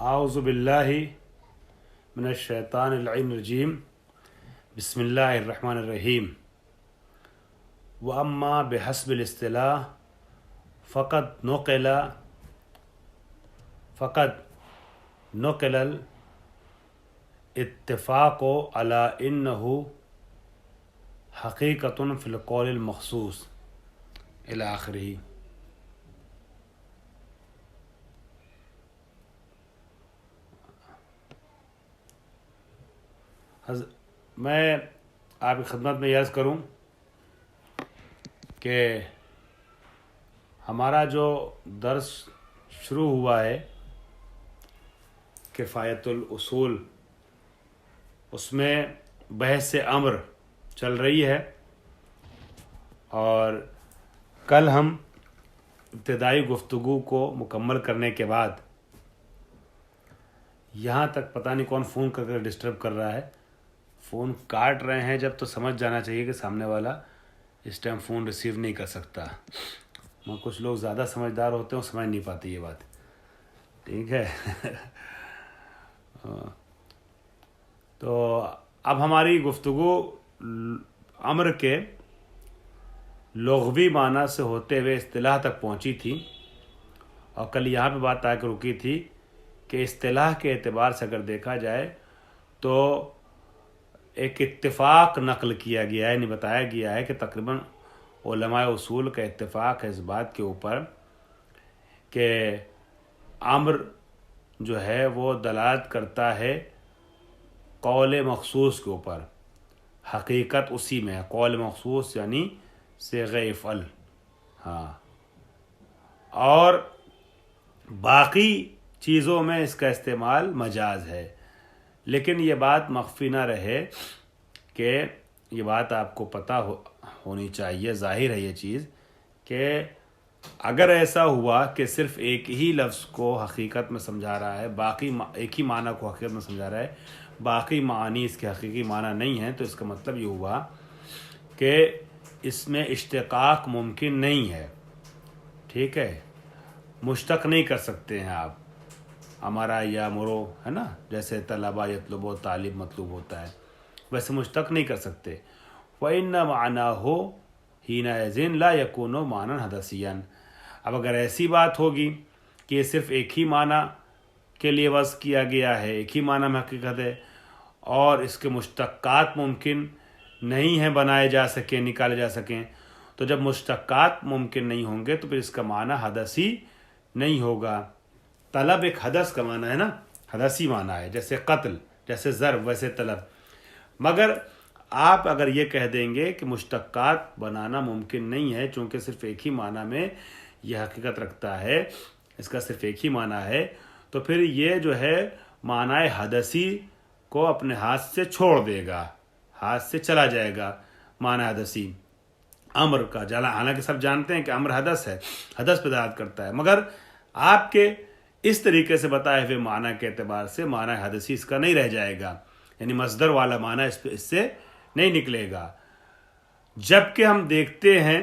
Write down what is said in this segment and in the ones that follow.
اعوذ باللہ من الشیطان اللعین الرجیم بسم اللہ الرحمن الرحیم واما بحسب الاصطلاح فقد نقل الاتفاق على انه حقیقۃ فی القول المخصوص الی آخرہ۔ میں آپ کی خدمت میں عرض کروں کہ ہمارا جو درس شروع ہوا ہے کفایت الاصول، اس میں بحث امر چل رہی ہے، اور کل ہم ابتدائی گفتگو کو مکمل کرنے کے بعد یہاں تک پتہ نہیں کون فون کر ڈسٹرب کر رہا ہے، فون کاٹ رہے ہیں جب تو سمجھ جانا چاہیے کہ سامنے والا اس ٹائم فون ریسیو نہیں کر سکتا۔ کچھ لوگ زیادہ سمجھدار ہوتے ہیں، سمجھ نہیں پاتے یہ بات، ٹھیک ہے۔ تو اب ہماری گفتگو امر کے لغوی معنی سے ہوتے ہوئے اصطلاح تک پہنچی تھی، اور کل یہاں پہ بات آ کے رکی تھی کہ اصطلاح کے اعتبار سے اگر دیکھا جائے تو ایک اتفاق نقل کیا گیا ہے، یعنی بتایا گیا ہے کہ تقریباً علماء اصول کا اتفاق ہے اس بات کے اوپر کہ امر جو ہے وہ دلالت کرتا ہے قول مخصوص کے اوپر، حقیقت اسی میں ہے۔ قول مخصوص یعنی صیغہ افعل، ہاں، اور باقی چیزوں میں اس کا استعمال مجاز ہے۔ لیکن یہ بات مخفی نہ رہے کہ یہ بات آپ کو پتہ ہونی چاہیے، ظاہر ہے یہ چیز، کہ اگر ایسا ہوا کہ صرف ایک ہی لفظ کو حقیقت میں سمجھا رہا ہے، باقی ایک ہی معنی کو حقیقت میں سمجھا رہا ہے، باقی معانی اس کے حقیقی معنی نہیں ہیں، تو اس کا مطلب یہ ہوا کہ اس میں اشتقاق ممکن نہیں ہے، ٹھیک ہے، مشتق نہیں کر سکتے ہیں آپ۔ ہمارا یا مرو ہے نا، جیسے طلبا یطلبو طالب مطلوب ہوتا ہے، ویسے مشتق نہیں کر سکتے۔ وَإِنَّ مَعْنَاهُ حِينَئِذٍ لَا يَكُونُ مَعْنًا حَدَثِيًّا۔ اب اگر ایسی بات ہوگی کہ یہ صرف ایک ہی معنی کے لیے وضع کیا گیا ہے، ایک ہی معنی میں حقیقت ہے، اور اس کے مشتقات ممکن نہیں ہیں بنائے جا سکیں، نکالے جا سکیں، تو جب مشتقات ممکن نہیں ہوں گے تو پھر اس کا معنی حدثی نہیں ہوگا۔ طلب ایک حدث کا معنی ہے نا، حدثی معنی ہے، جیسے قتل، جیسے ضرب، ویسے طلب۔ مگر آپ اگر یہ کہہ دیں گے کہ مشتقات بنانا ممکن نہیں ہے چونکہ صرف ایک ہی معنی میں یہ حقیقت رکھتا ہے، اس کا صرف ایک ہی معنی ہے، تو پھر یہ جو ہے معنی حدثی کو اپنے ہاتھ سے چھوڑ دے گا، ہاتھ سے چلا جائے گا معنی حدثی امر کا۔ حالانکہ سب جانتے ہیں کہ امر حدث ہے، حدث پہ دلالت کرتا ہے، مگر آپ کے اس طریقے سے بتائے ہوئے معنی کے اعتبار سے معنی حدثی اس کا نہیں رہ جائے گا، یعنی مصدر والا معنی اس سے نہیں نکلے گا۔ جبکہ ہم دیکھتے ہیں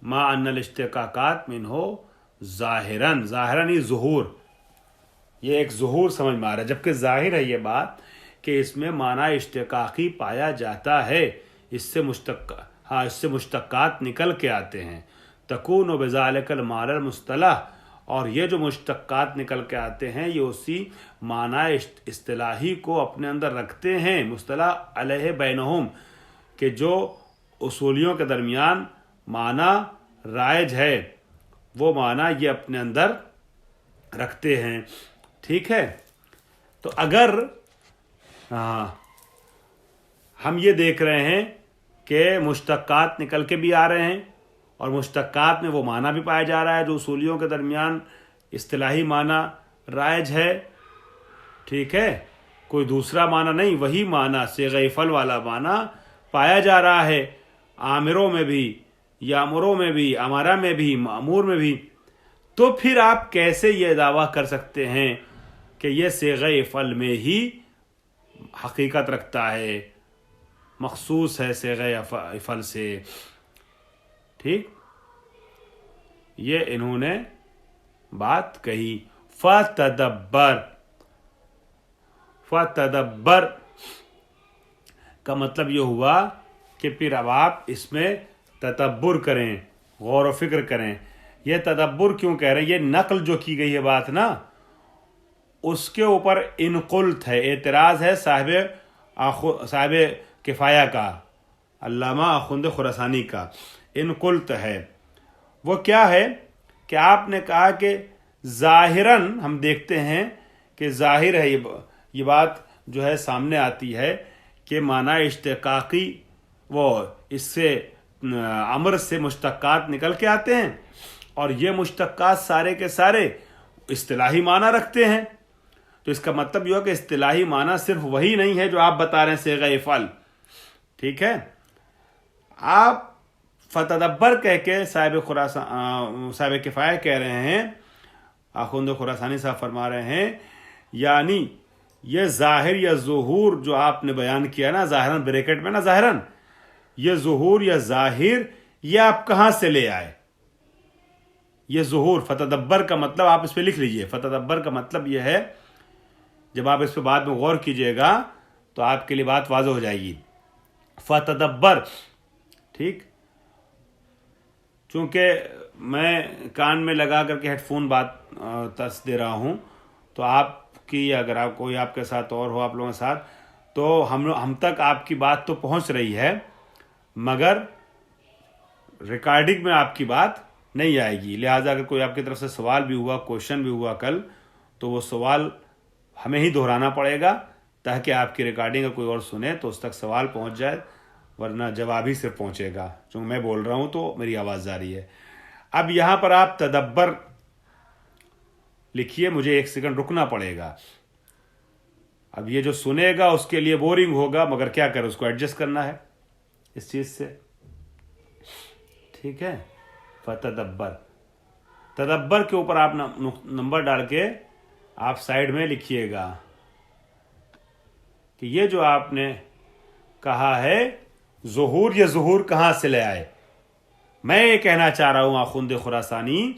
ما ان الاشتقاقات منہ ظاہراً، ظاہراً یہ ظہور، یہ ایک ظہور سمجھ میں آ رہا ہے، جبکہ ظاہر ہے یہ بات کہ اس میں معنی اشتقاقی پایا جاتا ہے، اس سے مشتقات نکل کے آتے ہیں۔ تکون بذالک المعنی المصطلح، اور یہ جو مشتقات نکل کے آتے ہیں یہ اسی معنی اصطلاحی کو اپنے اندر رکھتے ہیں، مصطلح علیہ بینہم، کہ جو اصولیوں کے درمیان معنی رائج ہے وہ معنی یہ اپنے اندر رکھتے ہیں، ٹھیک ہے۔ تو اگر ہم یہ دیکھ رہے ہیں کہ مشتقات نکل کے بھی آ رہے ہیں اور مشتقات میں وہ معنی بھی پایا جا رہا ہے جو اصولیوں کے درمیان اصطلاحی معنی رائج ہے، ٹھیک ہے، کوئی دوسرا معنی نہیں، وہی معنی صیغہ فعل والا معنی پایا جا رہا ہے آمروں میں بھی، یامروں میں بھی، امارہ میں بھی، مأمور میں بھی، تو پھر آپ کیسے یہ دعویٰ کر سکتے ہیں کہ یہ صیغہ فعل میں ہی حقیقت رکھتا ہے، مخصوص ہے صیغہ فعل سے، ٹھیک، یہ انہوں نے بات کہی۔ فَتَدَبَّرْ، فتدبر کا مطلب یہ ہوا کہ پھر اب آپ اس میں تدبر کریں، غور و فکر کریں. یہ تدبر کیوں کہہ رہے ہیں؟ یہ نقل جو کی گئی ہے بات نا، اس کے اوپر انقلت ہے، اعتراض ہے صاحب کفایہ کا، علامہ آخوند خراسانی کا. انقلت ہے وہ کیا ہے کہ آپ نے کہا کہ ظاہراً ہم دیکھتے ہیں کہ ظاہر ہے یہ بات جو ہے سامنے آتی ہے کہ معنی اشتقاقی وہ اس سے امر سے مشتقات نکل کے آتے ہیں، اور یہ مشتقات سارے کے سارے اصطلاحی معنی رکھتے ہیں. تو اس کا مطلب یہ ہو کہ اصطلاحی معنی صرف وہی نہیں ہے جو آپ بتا رہے ہیں صیغہ افعال. ٹھیک ہے، آپ فتدبر کہہ کے صاحب کفایہ کہہ رہے ہیں، آخوند خراسانی صاحب فرما رہے ہیں یعنی یہ ظاہر یا ظہور جو آپ نے بیان کیا نا، ظاہراً بریکٹ میں نا، ظاہراً یہ ظہور یا ظاہر یہ آپ کہاں سے لے آئے؟ یہ ظہور فتدبر کا مطلب آپ اس پہ لکھ لیجئے. فتدبر کا مطلب یہ ہے، جب آپ اس پہ بعد میں غور کیجئے گا تو آپ کے لیے بات واضح ہو جائے گی. فتدبر، ٹھیک، چونکہ میں کان میں لگا کر کے ہیڈ فون بات ترس دے رہا ہوں، تو آپ کی اگر آپ کوئی آپ کے ساتھ اور ہو، آپ لوگوں کے ساتھ، تو ہم تک آپ کی بات تو پہنچ رہی ہے، مگر ریکارڈنگ میں آپ کی بات نہیں آئے گی. لہٰذا اگر کوئی آپ کی طرف سے سوال بھی ہوا، کوشچن بھی ہوا کل، تو وہ سوال ہمیں ہی دہرانا پڑے گا تاکہ آپ کی ریکارڈنگ اگر کوئی اور سنے تو اس تک سوال پہنچ جائے، ورنہ جواب ہی صرف پہنچے گا. چونکہ میں بول رہا ہوں تو میری آواز جاری ہے. اب یہاں پر آپ تدبر لکھیے، مجھے 1 سیکنڈ رکنا پڑے گا. اب یہ جو سنے گا اس کے لیے بورنگ ہوگا، مگر کیا کرے، اس کو ایڈجسٹ کرنا ہے اس چیز سے. ٹھیک ہے، فتدبر، تدبر کے اوپر آپ نمبر ڈال کے آپ سائڈ میں لکھیے گا کہ یہ جو آپ نے کہا ہے ظہور، یہ ظہور کہاں سے لے آئے. میں یہ کہنا چاہ رہا ہوں آخوند خراسانی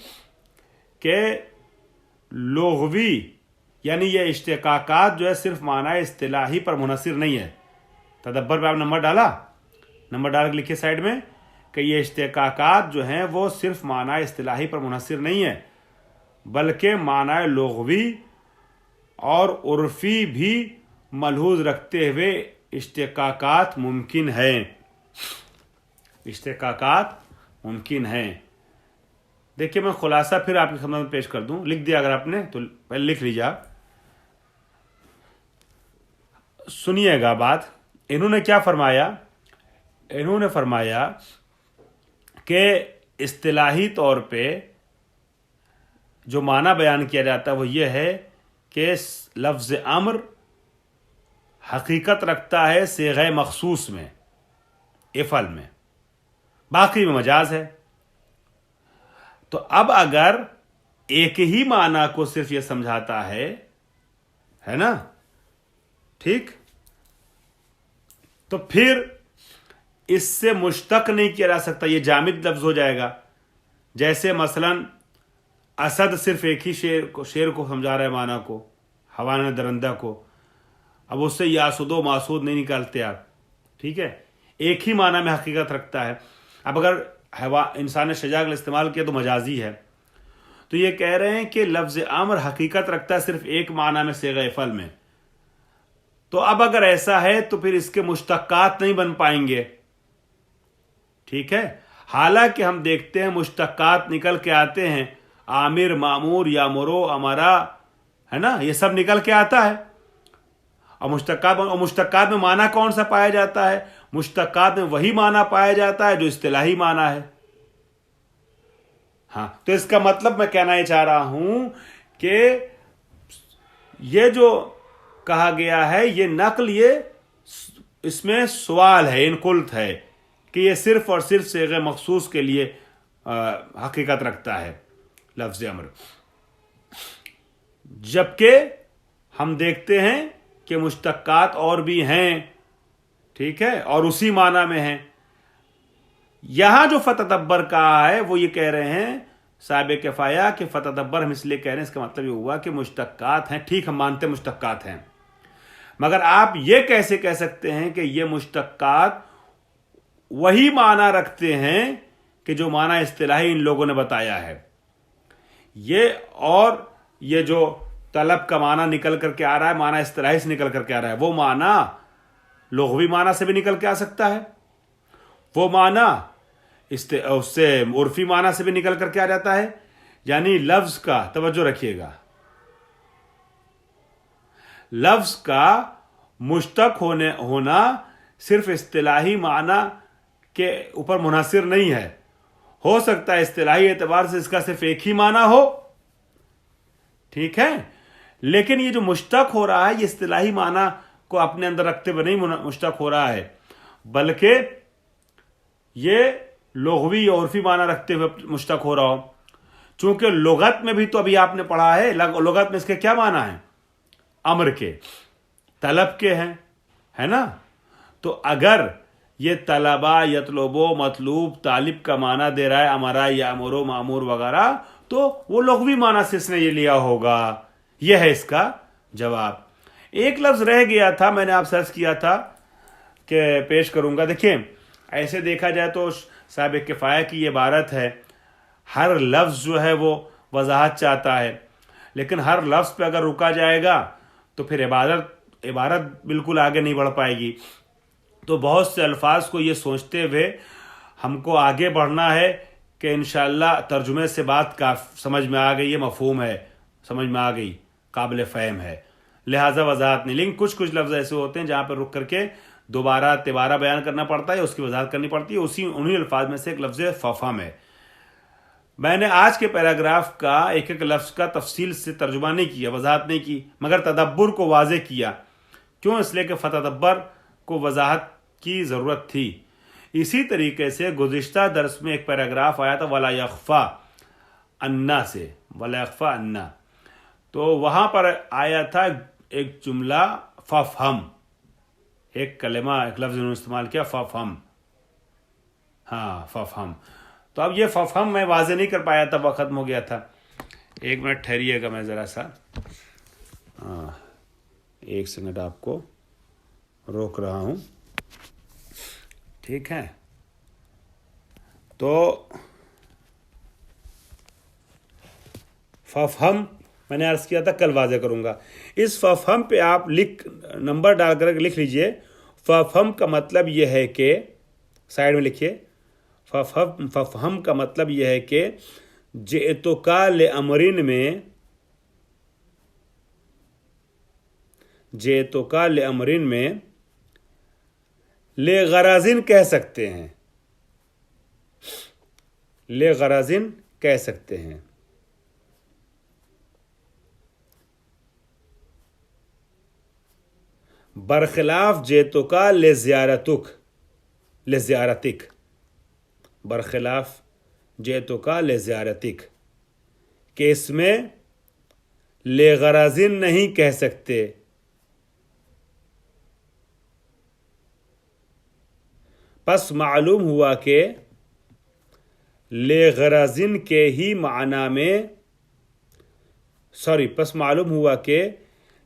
کہ لغوی یعنی یہ اشتقاقات جو ہے صرف معنی اصطلاحی پر منحصر نہیں ہے. تدبر پہ آپ نمبر ڈالا، نمبر ڈال کے لکھیے سائڈ میں کہ یہ اشتقاقات جو ہیں وہ صرف معنی اصطلاحی پر منحصر نہیں ہے، بلکہ معنی لغوی اور عرفی بھی ملحوظ رکھتے ہوئے اشتقاقات ممکن ہیں. اشتقاقات ممکن ہیں. دیکھیے میں خلاصہ پھر آپ کی خدمت میں پیش کر دوں، لکھ دیا اگر آپ نے تو پہلے لکھ لیجیے. آپ سنیے گا بات. انہوں نے کیا فرمایا؟ انہوں نے فرمایا کہ اصطلاحی طور پہ جو معنی بیان کیا جاتا ہے وہ یہ ہے کہ لفظ امر حقیقت رکھتا ہے صیغہ مخصوص میں، افعل میں، باقی میں مجاز ہے. تو اب اگر ایک ہی معنی کو صرف یہ سمجھاتا ہے نا، ٹھیک، تو پھر اس سے مشتق نہیں کیا جا سکتا، یہ جامد لفظ ہو جائے گا. جیسے مثلا اسد صرف ایک ہی شیر کو سمجھا رہا ہے معنی کو، حیوان درندہ کو، اب اس سے یاسود و ماسود نہیں نکالتے آپ. ٹھیک ہے، ایک ہی معنی میں حقیقت رکھتا ہے. اب اگر انسان نے شجاع کا استعمال کیا تو مجازی ہے. تو یہ کہہ رہے ہیں کہ لفظ امر حقیقت رکھتا ہے صرف ایک معنی میں صیغہ افعل میں. تو اب اگر ایسا ہے تو پھر اس کے مشتقات نہیں بن پائیں گے. ٹھیک ہے، حالانکہ ہم دیکھتے ہیں مشتقات نکل کے آتے ہیں، عامر، معمور، یامرو، امرا، ہے نا، یہ سب نکل کے آتا ہے. اور مشتقات میں معنی کون سا پایا جاتا ہے؟ مشتقات میں وہی معنی پایا جاتا ہے جو اصطلاحی معنی ہے. ہاں، تو اس کا مطلب میں کہنا یہ چاہ رہا ہوں کہ یہ جو کہا گیا ہے یہ نقل، یہ اس میں سوال ہے، انقلت ہے کہ یہ صرف اور صرف صیغہ مخصوص کے لیے حقیقت رکھتا ہے لفظ امر، جبکہ ہم دیکھتے ہیں کہ مشتقات اور بھی ہیں. ٹھیک ہے، اور اسی معنی میں ہیں. یہاں جو فتدبر کہا ہے وہ یہ کہہ رہے ہیں صاحب کفایہ کہ فتدبر ہم اس لیے کہہ رہے ہیں، اس کا مطلب یہ ہوا کہ مشتقات ہیں. ٹھیک، ہم مانتے مشتقات ہیں، مگر آپ یہ کیسے کہہ سکتے ہیں کہ یہ مشتقات وہی معنی رکھتے ہیں کہ جو معنی اصطلاحی ان لوگوں نے بتایا ہے؟ یہ جو طلب کا معنی نکل کر کے آ رہا ہے، معنی اصطلاحی سے نکل کر کے آ رہا ہے، وہ معنی لغوی معنی سے بھی نکل کے آ سکتا ہے، وہ معنی اس سے عرفی معنی سے بھی نکل کر کے آ جاتا ہے. یعنی لفظ کا، توجہ رکھیے گا، لفظ کا مشتق ہونا صرف اصطلاحی معنی کے اوپر منحصر نہیں ہے. ہو سکتا ہے اصطلاحی اعتبار سے اس کا صرف ایک ہی معنی ہو، ٹھیک ہے، لیکن یہ جو مشتق ہو رہا ہے یہ اصطلاحی معنی کو اپنے اندر رکھتے ہوئے نہیں مشتق ہو رہا ہے، بلکہ یہ لغوی اور عرفی معنی رکھتے ہوئے مشتق ہو رہا ہو. چونکہ لغت میں بھی تو ابھی آپ نے پڑھا ہے، لغت میں اس کے کیا معنی ہیں؟ امر کے، طلب کے ہیں، ہے نا؟ تو اگر یہ طلبا، یطلبو، مطلوب، طالب کا معنی دے رہا ہے، امرا، یامرو، مامور وغیرہ، تو وہ لغوی معنی سے اس نے یہ لیا ہوگا. یہ ہے اس کا جواب. ایک لفظ رہ گیا تھا، میں نے آپ سے عرض کیا تھا کہ پیش کروں گا. دیکھیں، ایسے دیکھا جائے تو صاحب کفایہ کی یہ عبارت ہے، ہر لفظ جو ہے وہ وضاحت چاہتا ہے، لیکن ہر لفظ پہ اگر رکا جائے گا تو پھر عبارت بالکل آگے نہیں بڑھ پائے گی. تو بہت سے الفاظ کو یہ سوچتے ہوئے ہم کو آگے بڑھنا ہے کہ انشاءاللہ ترجمے سے بات سمجھ میں آ گئی، یہ مفہوم ہے، سمجھ میں آ گئی، قابل فہم ہے، لہٰذا وضاحت نہیں. لیکن کچھ لفظ ایسے ہوتے ہیں جہاں پہ رک کر کے دوبارہ تبارہ بیان کرنا پڑتا ہے، اس کی وضاحت کرنی پڑتی ہے. انہی الفاظ میں سے ایک لفظ ففہم ہے. میں نے آج کے پیراگراف کا ایک ایک لفظ کا تفصیل سے ترجمہ نہیں کیا، وضاحت نہیں کی، مگر تدبر کو واضح کیا. کیوں؟ اس لیے کہ فتدبر کو وضاحت کی ضرورت تھی. اسی طریقے سے گزشتہ درس میں ایک پیراگراف آیا تھا وَلَا يَخْفَى عَنَّا سے، وَلَا يَخْفَى عَنَّا، تو وہاں پر آیا تھا ایک جملہ ففہم، ایک کلمہ، ایک لفظ انہوں نے استعمال کیا، ففہم. ہاں، ففہم. تو اب یہ ففہم میں واضح نہیں کر پایا تھا، وقت ختم ہو گیا تھا. ایک منٹ ٹھہریے گا، میں ذرا سا ایک سیکنڈ آپ کو روک رہا ہوں، ٹھیک ہے؟ تو ففہم میں نے عرض کیا تھا کل واضح کروں گا. اس ففہم پہ آپ نمبر ڈال کر لکھ لیجئے. ففہم کا مطلب یہ ہے کہ، سائڈ میں لکھیے، ففہم کا مطلب یہ ہے کہ جئتک لامرن میں، جئتک لامرن میں لغرض کہہ سکتے ہیں، لغرض کہہ سکتے ہیں. برخلاف جئتک لزیارتک، لزیارتک، برخلاف جئتک لزیارتک، کہ اس میں لغرض نہیں کہہ سکتے. پس معلوم ہوا کہ لغرض کے ہی معنی میں، پس معلوم ہوا کہ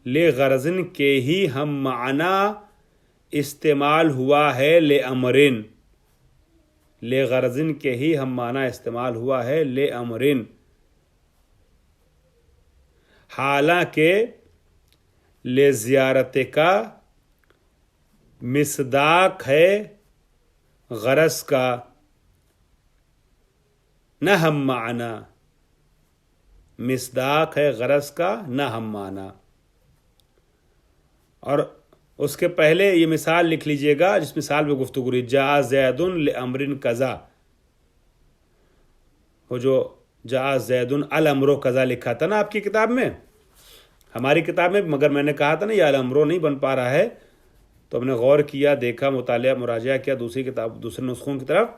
لغرض کے ہی ہم معنی استعمال ہوا ہے لامرن، لغرض کے ہی ہم معنی استعمال ہوا ہے لامرن، حالانکہ لزیارت کا مصداق ہے غرض کا، نہ ہم معنی، مصداق ہے غرض کا نہ ہم معنی. اور اس کے پہلے یہ مثال لکھ لیجئے گا جس مثال پہ گفتگو رہی، جاء زید لامر کذا، وہ جو جاء زید الامر کذا لکھا تھا نا آپ کی کتاب میں، ہماری کتاب میں، مگر میں نے کہا تھا نا یہ الامر نہیں بن پا رہا ہے، تو ہم نے غور کیا، دیکھا، مطالعہ، مراجعہ کیا دوسری کتاب، دوسرے نسخوں کی طرف،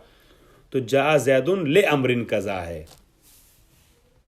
تو جاء زید لامر کذا ہے.